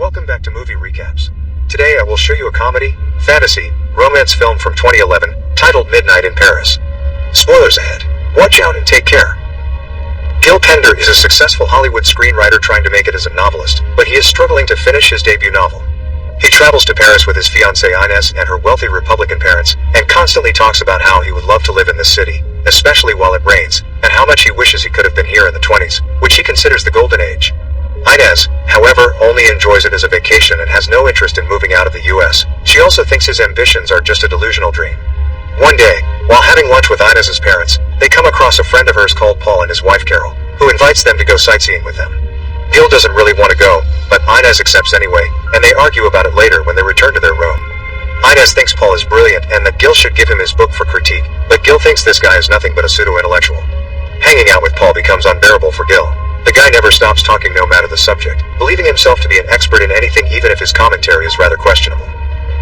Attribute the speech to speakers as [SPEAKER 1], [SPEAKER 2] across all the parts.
[SPEAKER 1] Welcome back to Movie Recaps. Today I will show you a comedy, fantasy, romance film from 2011, titled Midnight in Paris. Spoilers ahead. Watch out and take care. Gil Pender is a successful Hollywood screenwriter trying to make it as a novelist, but he is struggling to finish his debut novel. He travels to Paris with his fiancée Inez and her wealthy Republican parents, and constantly talks about how he would love to live in this city, especially while it rains, and how much he wishes he could have been here in the 20s, which he considers the golden age. Inez, however, only enjoys it as a vacation and has no interest in moving out of the US. She also thinks his ambitions are just a delusional dream. One day, while having lunch with Inez's parents, they come across a friend of hers called Paul and his wife Carol, who invites them to go sightseeing with them. Gil doesn't really want to go, but Inez accepts anyway, and they argue about it later when they return to their room. Inez thinks Paul is brilliant and that Gil should give him his book for critique, but Gil thinks this guy is nothing but a pseudo-intellectual. Hanging out with Paul becomes unbearable for Gil. The guy never stops talking no matter the subject, believing himself to be an expert in anything even if his commentary is rather questionable.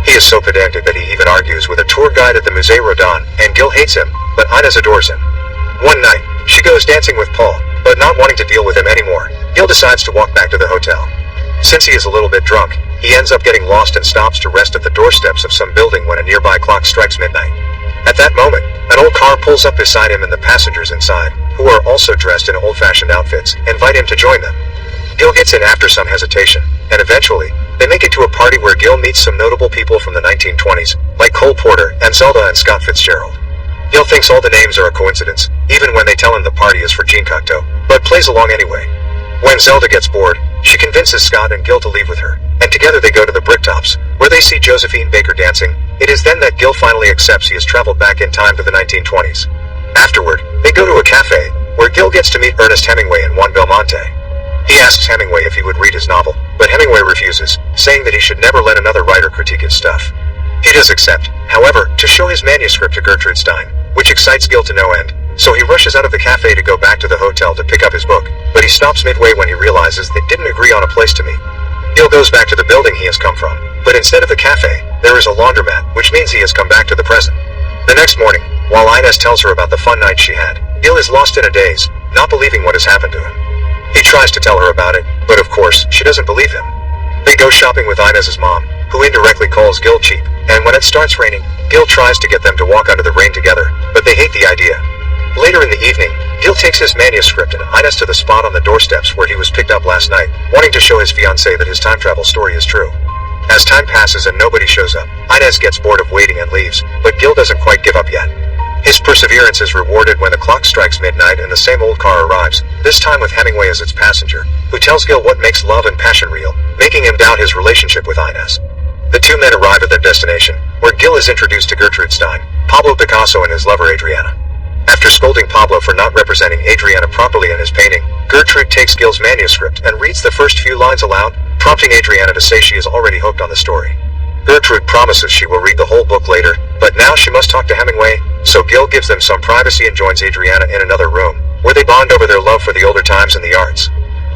[SPEAKER 1] He is so pedantic that he even argues with a tour guide at the Musée Rodin, and Gil hates him, but Inez adores him. One night, she goes dancing with Paul, but not wanting to deal with him anymore, Gil decides to walk back to the hotel. Since he is a little bit drunk, he ends up getting lost and stops to rest at the doorsteps of some building when a nearby clock strikes midnight. At that moment, an old car pulls up beside him and the passengers inside, who are also dressed in old-fashioned outfits, invite him to join them. Gil gets in after some hesitation, and eventually, they make it to a party where Gil meets some notable people from the 1920s, like Cole Porter and Zelda and Scott Fitzgerald. Gil thinks all the names are a coincidence, even when they tell him the party is for Jean Cocteau, but plays along anyway. When Zelda gets bored, she convinces Scott and Gil to leave with her, and together they go to the Bricktops, where they see Josephine Baker dancing. It is then that Gil finally accepts he has traveled back in time to the 1920s. Afterward, they go to a cafe, where Gil gets to meet Ernest Hemingway and Juan Belmonte. He asks Hemingway if he would read his novel, but Hemingway refuses, saying that he should never let another writer critique his stuff. He does accept, however, to show his manuscript to Gertrude Stein, which excites Gil to no end, so he rushes out of the cafe to go back to the hotel to pick up his book, but he stops midway when he realizes they didn't agree on a place to meet. Gil goes back to the building he has come from, but instead of the cafe, there is a laundromat, which means he has come back to the present. The next morning, while Inez tells her about the fun night she had, Gil is lost in a daze, not believing what has happened to him. He tries to tell her about it, but of course, she doesn't believe him. They go shopping with Inez's mom, who indirectly calls Gil cheap, and when it starts raining, Gil tries to get them to walk under the rain together, but they hate the idea. Later in the evening, Gil takes his manuscript and Inez to the spot on the doorsteps where he was picked up last night, wanting to show his fiancée that his time travel story is true. As time passes and nobody shows up, Inez gets bored of waiting and leaves, but Gil doesn't quite give up yet. His perseverance is rewarded when the clock strikes midnight and the same old car arrives, this time with Hemingway as its passenger, who tells Gil what makes love and passion real, making him doubt his relationship with Inez. The two men arrive at their destination, where Gil is introduced to Gertrude Stein, Pablo Picasso and his lover Adriana. After scolding Pablo for not representing Adriana properly in his painting, Gertrude takes Gil's manuscript and reads the first few lines aloud, prompting Adriana to say she is already hooked on the story. Gertrude promises she will read the whole book later, but now she must talk to Hemingway, so Gil gives them some privacy and joins Adriana in another room, where they bond over their love for the older times and the arts.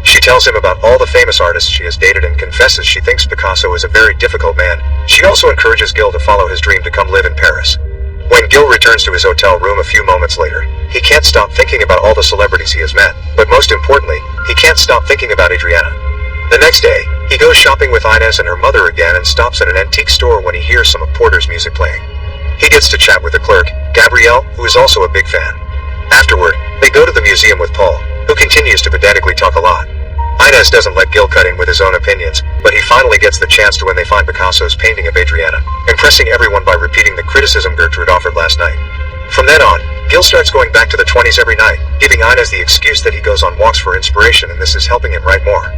[SPEAKER 1] She tells him about all the famous artists she has dated and confesses she thinks Picasso is a very difficult man. She also encourages Gil to follow his dream to come live in Paris. When Gil returns to his hotel room a few moments later, he can't stop thinking about all the celebrities he has met, but most importantly, he can't stop thinking about Adriana. The next day, he goes shopping with Inez and her mother again and stops at an antique store when he hears some of Porter's music playing. He gets to chat with the clerk, Gabrielle, who is also a big fan. Afterward, they go to the museum with Paul, who continues to pedantically talk a lot. Inez doesn't let Gil cut in with his own opinions, but he finally gets the chance to when they find Picasso's painting of Adriana, impressing everyone by repeating the criticism Gertrude offered last night. From then on, Gil starts going back to the 20s every night, giving Inez the excuse that he goes on walks for inspiration and this is helping him write more.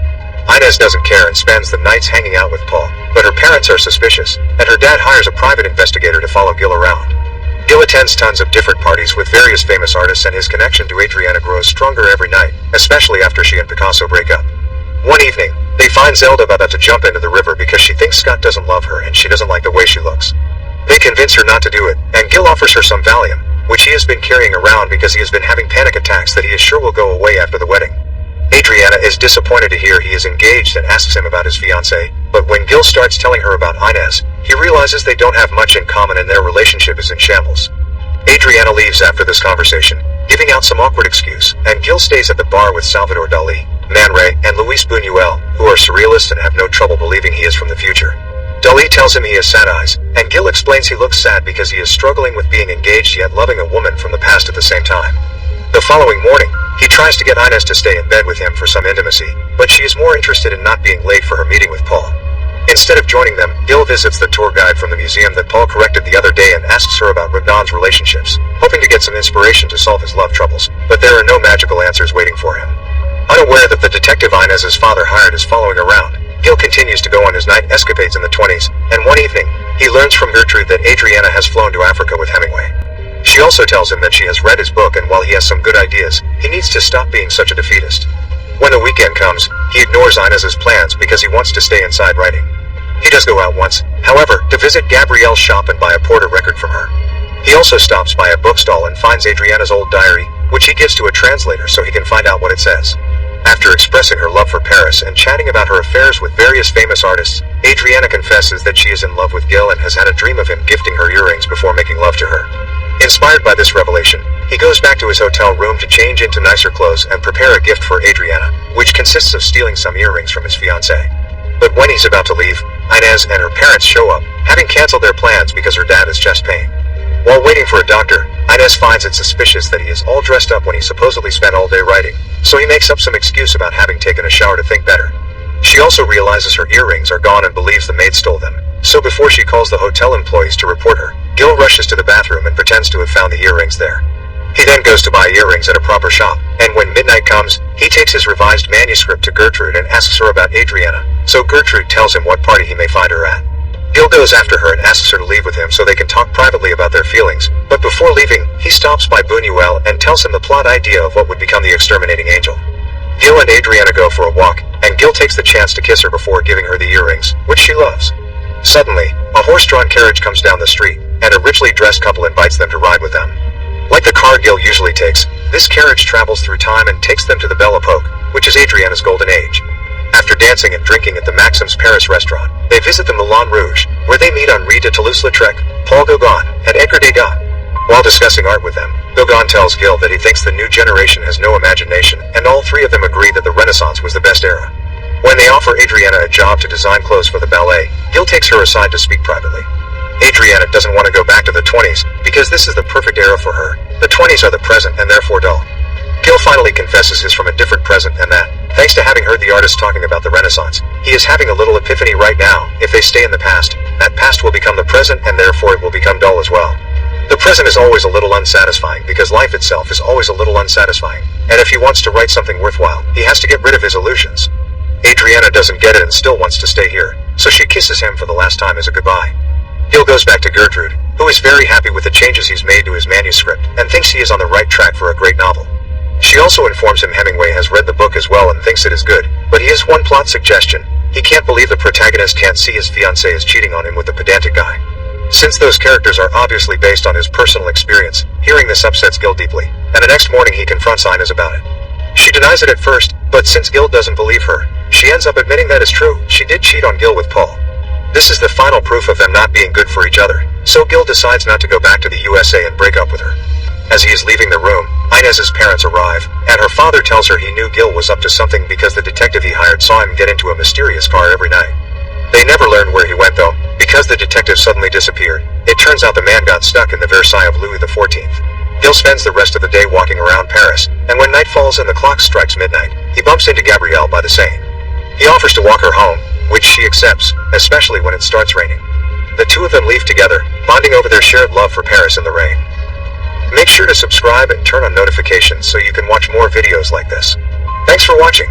[SPEAKER 1] Inez doesn't care and spends the nights hanging out with Paul, but her parents are suspicious, and her dad hires a private investigator to follow Gil around. Gil attends tons of different parties with various famous artists and his connection to Adriana grows stronger every night, especially after she and Picasso break up. One evening, they find Zelda about to jump into the river because she thinks Scott doesn't love her and she doesn't like the way she looks. They convince her not to do it, and Gil offers her some Valium, which he has been carrying around because he has been having panic attacks that he is sure will go away after the wedding. Adriana is disappointed to hear he is engaged and asks him about his fiancée, but when Gil starts telling her about Inez, he realizes they don't have much in common and their relationship is in shambles. Adriana leaves after this conversation, giving out some awkward excuse, and Gil stays at the bar with Salvador Dali, Man Ray, and Luis Buñuel, who are surrealists and have no trouble believing believing he is from the future. Dali tells him he has sad eyes, and Gil explains he looks sad because he is struggling with being engaged yet loving a woman from the past at the same time. The following morning, he tries to get Inez to stay in bed with him for some intimacy, but she is more interested in not being late for her meeting with Paul. Instead of joining them, Gil visits the tour guide from the museum that Paul corrected the other day and asks her about Rodin's relationships, hoping to get some inspiration to solve his love troubles, but there are no magical answers waiting for him. Unaware that the detective Inez's father hired is following around, Gil continues to go on his night escapades in the 20s, and one evening, he learns from Gertrude that Adriana has flown to Africa with Hemingway. She also tells him that she has read his book, and while he has some good ideas, he needs to stop being such a defeatist. When the weekend comes, he ignores Inez's plans because he wants to stay inside writing. He does go out once, however, to visit Gabrielle's shop and buy a Porter record from her. He also stops by a bookstall and finds Adriana's old diary, which he gives to a translator so he can find out what it says. After expressing her love for Paris and chatting about her affairs with various famous artists, Adriana confesses that she is in love with Gil and has had a dream of him gifting her earrings before making love to her. Inspired by this revelation, he goes back to his hotel room to change into nicer clothes and prepare a gift for Adriana, which consists of stealing some earrings from his fiancée. But when he's about to leave, Inez and her parents show up, having canceled their plans because her dad has chest pain. While waiting for a doctor, Inez finds it suspicious that he is all dressed up when he supposedly spent all day writing, so he makes up some excuse about having taken a shower to think better. She also realizes her earrings are gone and believes the maid stole them, so before she calls the hotel employees to report her, Gil rushes to the bathroom and pretends to have found the earrings there. He then goes to buy earrings at a proper shop, and when midnight comes, he takes his revised manuscript to Gertrude and asks her about Adriana, so Gertrude tells him what party he may find her at. Gil goes after her and asks her to leave with him so they can talk privately about their feelings, but before leaving, he stops by Buñuel and tells him the plot idea of what would become the exterminating angel. Gil and Adriana go for a walk, and Gil takes the chance to kiss her before giving her the earrings, which she loves. Suddenly, a horse-drawn carriage comes down the street, and a richly dressed couple invites them to ride with them. Like the car Gil usually takes, this carriage travels through time and takes them to the Belle Epoque, which is Adriana's golden age. After dancing and drinking at the Maxim's Paris restaurant, they visit the Moulin Rouge, where they meet Henri de Toulouse-Lautrec, Paul Gauguin, and Edgar Degas. While discussing art with them, Gauguin tells Gil that he thinks the new generation has no imagination, and all three of them agree that the Renaissance was the best era. When they offer Adriana a job to design clothes for the ballet, Gil takes her aside to speak privately. Adriana doesn't want to go back to the 20s, because this is the perfect era for her. The 20s are the present and therefore dull. Gil finally confesses he's from a different present and that, thanks to having heard the artist talking about the Renaissance, he is having a little epiphany right now. If they stay in the past, that past will become the present and therefore it will become dull as well. The present is always a little unsatisfying because life itself is always a little unsatisfying, and if he wants to write something worthwhile, he has to get rid of his illusions. Adriana doesn't get it and still wants to stay here, so she kisses him for the last time as a goodbye. Gil goes back to Gertrude, who is very happy with the changes he's made to his manuscript and thinks he is on the right track for a great novel. She also informs him Hemingway has read the book as well and thinks it is good, but he has one plot suggestion. He can't believe the protagonist can't see his fiancée is cheating on him with the pedantic guy. Since those characters are obviously based on his personal experience, hearing this upsets Gil deeply, and the next morning he confronts Inez about it. She denies it at first, but since Gil doesn't believe her, she ends up admitting that is true, she did cheat on Gil with Paul. This is the final proof of them not being good for each other, so Gil decides not to go back to the USA and break up with her. As he is leaving the room, Inez's parents arrive, and her father tells her he knew Gil was up to something because the detective he hired saw him get into a mysterious car every night. They never learned where he went though, because the detective suddenly disappeared. It turns out the man got stuck in the Versailles of Louis XIV. Gil spends the rest of the day walking around Paris, and when night falls and the clock strikes midnight, he bumps into Gabrielle by the Seine. He offers to walk her home, which she accepts, especially when it starts raining. The two of them leave together, bonding over their shared love for Paris in the rain. Make sure to subscribe and turn on notifications so you can watch more videos like this. Thanks for watching.